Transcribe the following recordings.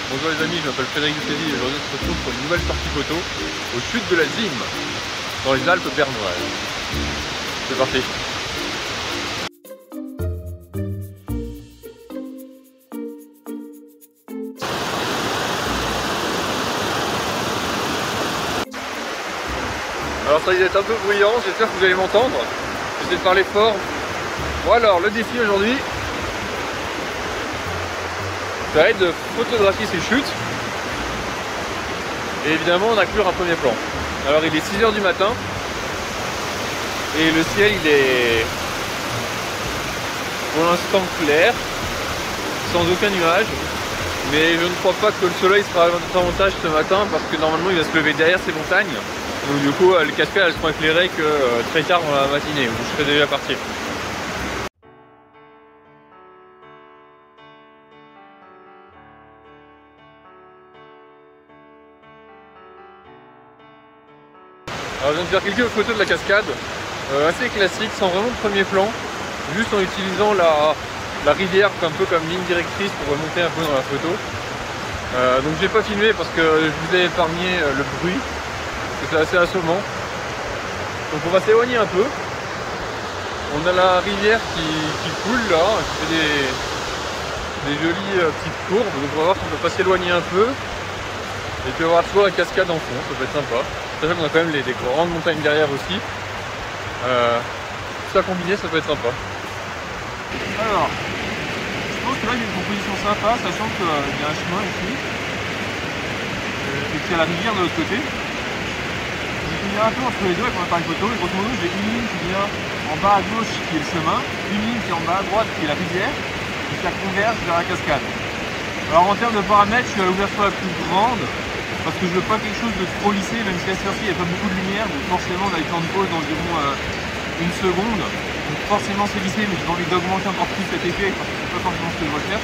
Bonjour les amis, je m'appelle Frédéric Ducézy et aujourd'hui on se retrouve pour une nouvelle sortie photo au chutes de la Zime, dans les Alpes bernoises. C'est parti. Alors ça va être un peu bruyant, j'espère que vous allez m'entendre. J'essaie de parler fort. Bon alors, le défi aujourd'hui, ça va être de photographier ces chutes. Et évidemment, on inclure un premier plan. Alors il est 6 h du matin. Et le ciel, il est pour l'instant clair, sans aucun nuage. Mais je ne crois pas que le soleil sera à notre avantage ce matin parce que normalement il va se lever derrière ces montagnes. Donc du coup les cascades elles seront éclairées que très tard dans la matinée où je serai déjà parti. Alors je viens de faire quelques photos de la cascade, assez classique, sans vraiment de premier plan, juste en utilisant la rivière un peu comme ligne directrice pour remonter un peu dans la photo. Donc j'ai pas filmé parce que je vous ai épargné le bruit, parce que c'est assez assommant. Donc on va s'éloigner un peu. On a la rivière qui coule là, qui fait des jolies petites courbes, donc on va voir si on peut pas s'éloigner un peu. Et puis on va voir soit la cascade en fond, ça peut être sympa. Sachant qu'on a quand même des grandes montagnes derrière aussi. Tout ça combiné, ça peut être sympa. Alors, je pense que là il y a une composition sympa, sachant qu'il y a un chemin ici. Et qu'il y a la rivière de l'autre côté. Il y a un peu entre les deux avec mon appareil photo. Et grosso modo, j'ai une ligne qui vient en bas à gauche qui est le chemin, une ligne qui est en bas à droite qui est la rivière, et qui converge vers la cascade. Alors en termes de paramètres, je suis à l'ouverture la plus grande. Parce que je veux pas quelque chose de trop lissé, même si à cette heure-ci il n'y a pas beaucoup de lumière, donc forcément on a des temps de pause d'environ une seconde. Donc forcément c'est lissé, mais j'ai envie d'augmenter encore plus cet effet parce que c'est pas forcément ce que je recherche.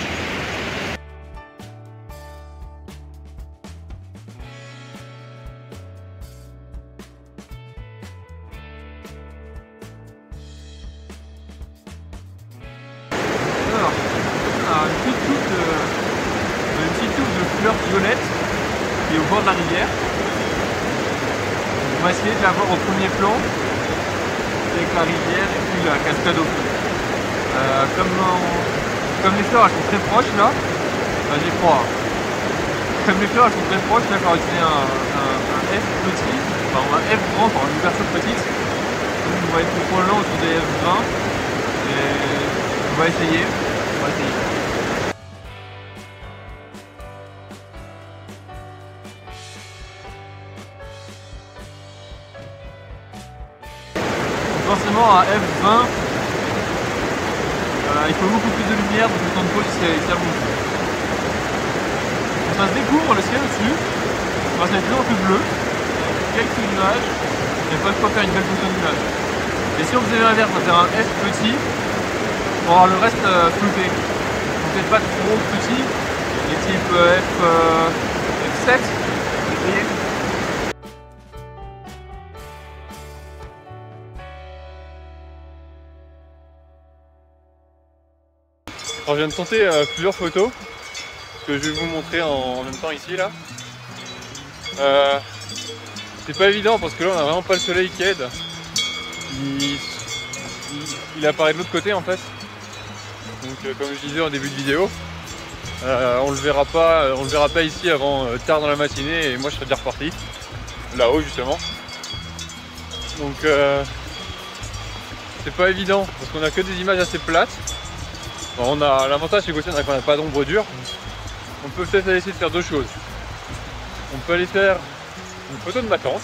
Alors, on a une petite touche de fleurs violettes qui est au bord de la rivière. On va essayer de la voir au premier plan avec la rivière et puis la cascade au fond. Comme les fleurs elles sont très proches là, j'y crois. Comme les fleurs elles sont très proches, là je vais utiliser un F petit, enfin un F grand par une ouverture petite. Donc on va être probablement autour des F20 et on va essayer. Forcément à F20 il faut beaucoup plus de lumière, donc le temps de pause c'est allongé. Quand ça se découvre le ciel au-dessus, ça va être de plus en plus bleu, quelques nuages, il n'y a pas de quoi faire une belle photo de nuages. Et si on faisait l'inverse, on va faire un F petit pour avoir le reste flouté. Donc peut-être pas trop petit, les types F7, vous voyez. Alors je viens de tenter plusieurs photos que je vais vous montrer en même temps ici là. C'est pas évident parce que là on a vraiment pas le soleil qui aide. Il apparaît de l'autre côté en fait. Donc comme je disais en début de vidéo, on le verra pas ici avant tard dans la matinée et moi je serai déjà reparti. Là-haut justement. Donc c'est pas évident parce qu'on a que des images assez plates. Bon, on a l'avantage c'est qu'on n'a pas d'ombre dure. On peut peut-être essayer de faire deux choses. On peut aller faire une photo de ma tente,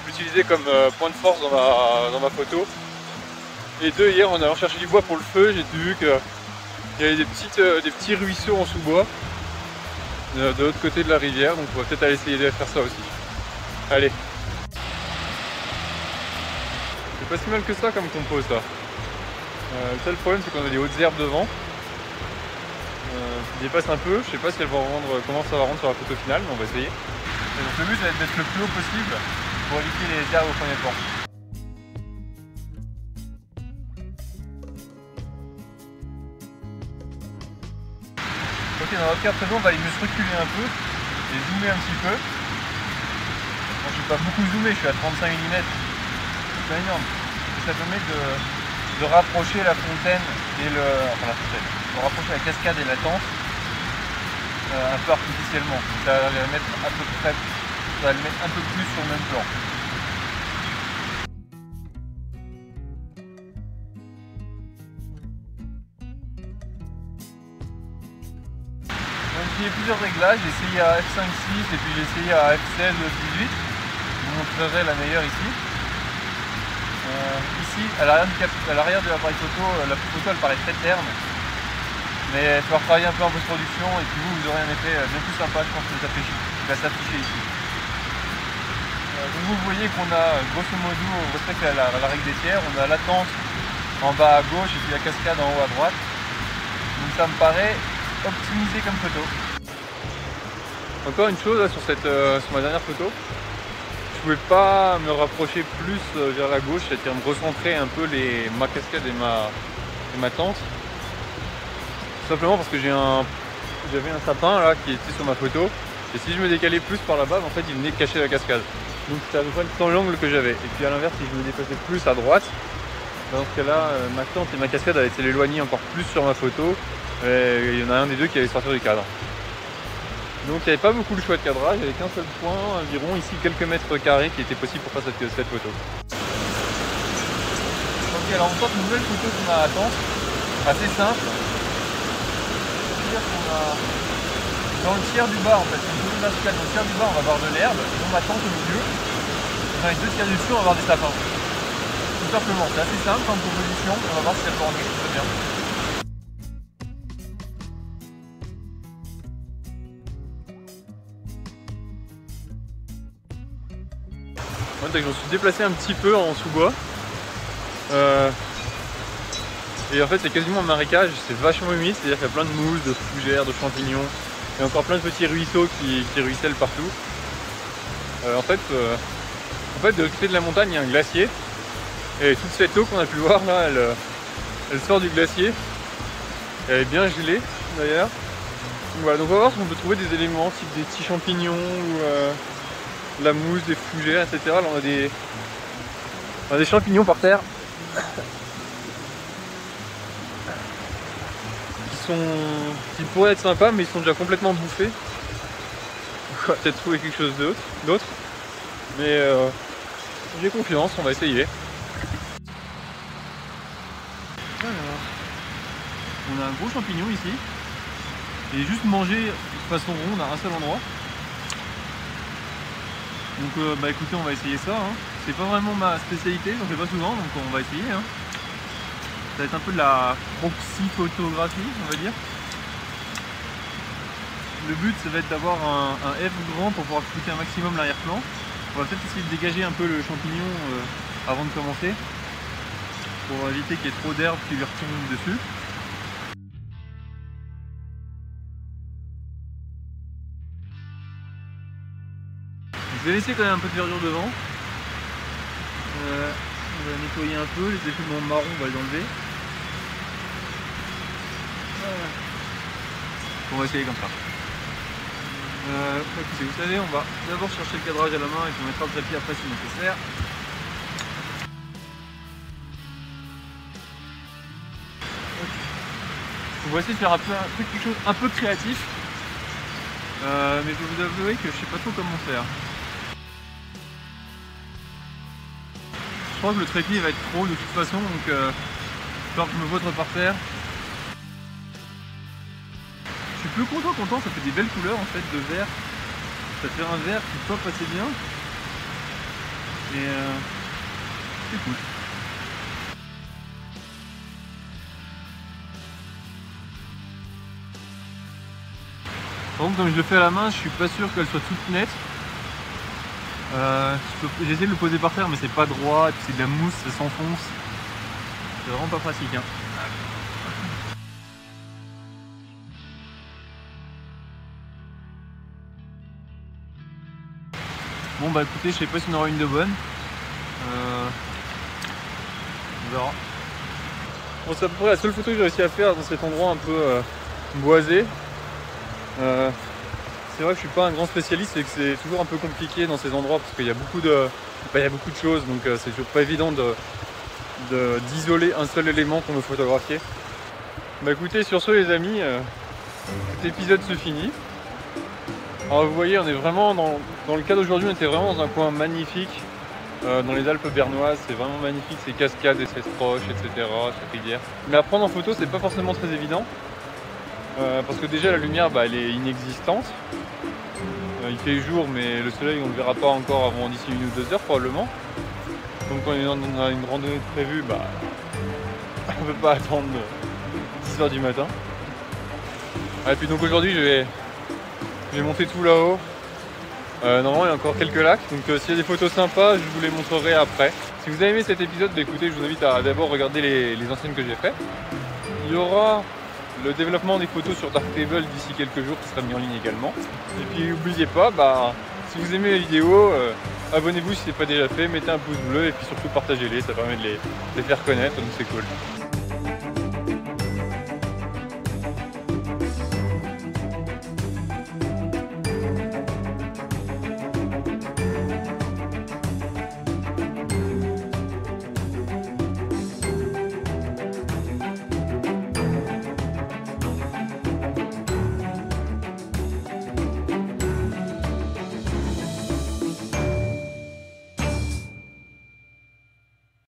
l'utiliser comme point de force dans ma photo. Et deux, hier en allant chercher du bois pour le feu, j'ai vu qu'il y avait des petits ruisseaux en sous-bois de l'autre côté de la rivière, donc on va peut-être aller essayer de faire ça aussi. Allez. C'est pas si mal que ça comme compose ça. Le seul problème c'est qu'on a des hautes herbes devant qui dépassent un peu. Je sais pas si elles vont rendre, comment ça va rendre sur la photo finale, mais on va essayer. Et donc le but ça va être d'être le plus haut possible pour éviter les herbes au premier plan. Ok, dans notre cas présent, on va aller mieux se reculer un peu et zoomer un petit peu. Bon, je ne vais pas beaucoup zoomer, je suis à 35 mm, c'est pas énorme. Et ça permet de rapprocher la fontaine et enfin la fontaine, de rapprocher la cascade et la tente un peu artificiellement. Ça va le mettre à peu près, ça va le mettre un peu plus sur le même plan. J'ai essayé plusieurs réglages, j'ai essayé à f5.6 et puis j'ai essayé à f16.18. Je vous montrerai la meilleure ici. Ici, à l'arrière de l'appareil photo, la photo elle paraît très terne. Mais il va falloir travailler un peu en post-production et puis vous aurez un effet bien plus sympa, je pense, qui va s'afficher ici. Donc vous voyez qu'on a grosso modo, on respecte la règle des tiers, on a la tente en bas à gauche et puis la cascade en haut à droite. Donc ça me paraît optimisé comme photo. Encore une chose là, sur ma dernière photo, je pouvais pas me rapprocher plus vers la gauche, c'est-à-dire me recentrer un peu ma cascade et ma tente. Tout simplement parce que j'avais un sapin là qui était sur ma photo et si je me décalais plus par là-bas, en fait il venait cacher la cascade. Donc c'était à peu près le temps l'angle que j'avais. Et puis à l'inverse, si je me déplaçais plus à droite, dans ce cas-là, ma tente et ma cascade allaient s'éloigner encore plus sur ma photo. Et il y en a un des deux qui allait sortir du cadre. Donc il n'y avait pas beaucoup de choix de cadrage, il n'y avait qu'un seul point, environ ici quelques mètres carrés qui était possible pour faire cette photo. Ok, alors on sort une nouvelle photo de ma tente, assez simple. C'est-à-dire qu'on a dans le tiers du bas en fait, une photo verticale, dans le tiers du bas on va avoir de l'herbe, et dans ma tente au milieu, dans les deux tiers du dessus on va avoir des sapins. Tout simplement, c'est assez simple en proposition, on va voir si ça peut rendre quelque chose de bien. Je me suis déplacé un petit peu en sous-bois et en fait c'est quasiment un marécage, c'est vachement humide, c'est-à-dire qu'il y a plein de mousse, de fougères, de champignons et encore plein de petits ruisseaux qui ruissellent partout. En fait de l'autre côté de la montagne il y a un glacier et toute cette eau qu'on a pu voir là elle sort du glacier, elle est bien gelée d'ailleurs. Voilà, donc on va voir si on peut trouver des éléments type des petits champignons ou la mousse, des fougères, etc. Là on a des champignons par terre qui pourraient être sympas mais ils sont déjà complètement bouffés. On va peut-être trouver quelque chose d'autre. Mais j'ai confiance, on va essayer. Alors, on a un gros champignon ici. Et juste manger de façon ronde à un seul endroit. Donc bah écoutez, on va essayer ça, hein. C'est pas vraiment ma spécialité, j'en fais pas souvent, donc on va essayer, hein. Ça va être un peu de la proxy-photographie, on va dire. Le but, ça va être d'avoir un F grand pour pouvoir shooter un maximum l'arrière-plan. On va peut-être essayer de dégager un peu le champignon avant de commencer, pour éviter qu'il y ait trop d'herbe qui lui retombe dessus. Je vais laisser quand même un peu de verdure devant. On va nettoyer un peu, les effets marron on va les enlever. Voilà. On va essayer comme ça. Écoutez, vous savez, on va d'abord chercher le cadrage à la main et puis on mettra le tapis après si nécessaire. On va essayer de faire quelque chose un peu créatif. Mais je vais vous avouer que je sais pas trop comment faire. Je crois que le trépied va être trop de toute façon, donc il va falloir que je me vautre par terre. Je suis plutôt content, ça fait des belles couleurs en fait de vert. Ça fait un vert qui pop assez bien. Et c'est cool. Par contre, comme je le fais à la main, je suis pas sûr qu'elle soit toute nette. J'ai essayé de le poser par terre mais c'est pas droit, et puis c'est de la mousse, ça s'enfonce. C'est vraiment pas pratique, hein. Bon bah écoutez, je sais pas si on aura une de bonne. On verra. Bon, c'est à peu près la seule photo que j'ai réussi à faire dans cet endroit un peu boisé. C'est vrai que je suis pas un grand spécialiste et que c'est toujours un peu compliqué dans ces endroits parce qu'il y a beaucoup de, il y a beaucoup de choses, donc c'est toujours pas évident d'isoler un seul élément qu'on veut photographier. Bah écoutez, sur ce les amis, cet épisode se finit. Alors vous voyez, on est vraiment dans le cas d'aujourd'hui, on était vraiment dans un coin magnifique, dans les Alpes bernoises, c'est vraiment magnifique, ces cascades et ces roches, etc., cette rivière. Mais à prendre en photo, c'est pas forcément très évident, parce que déjà la lumière, bah, elle est inexistante. Il fait jour, mais le soleil, on ne le verra pas encore avant d'ici 1 ou 2 heures probablement. Donc quand on a une randonnée prévue, bah, on ne peut pas attendre 10 h du matin. Et puis donc aujourd'hui, je vais monter tout là-haut. Normalement il y a encore quelques lacs, donc s'il y a des photos sympas, je vous les montrerai après. Si vous avez aimé cet épisode, bah, écoutez, je vous invite à d'abord regarder les anciennes que j'ai faites. Il y aura le développement des photos sur Darktable d'ici quelques jours qui sera mis en ligne également. Et puis n'oubliez pas, bah, si vous aimez les vidéos, abonnez-vous si ce n'est pas déjà fait, mettez un pouce bleu et puis surtout partagez-les, ça permet de les faire connaître, donc c'est cool.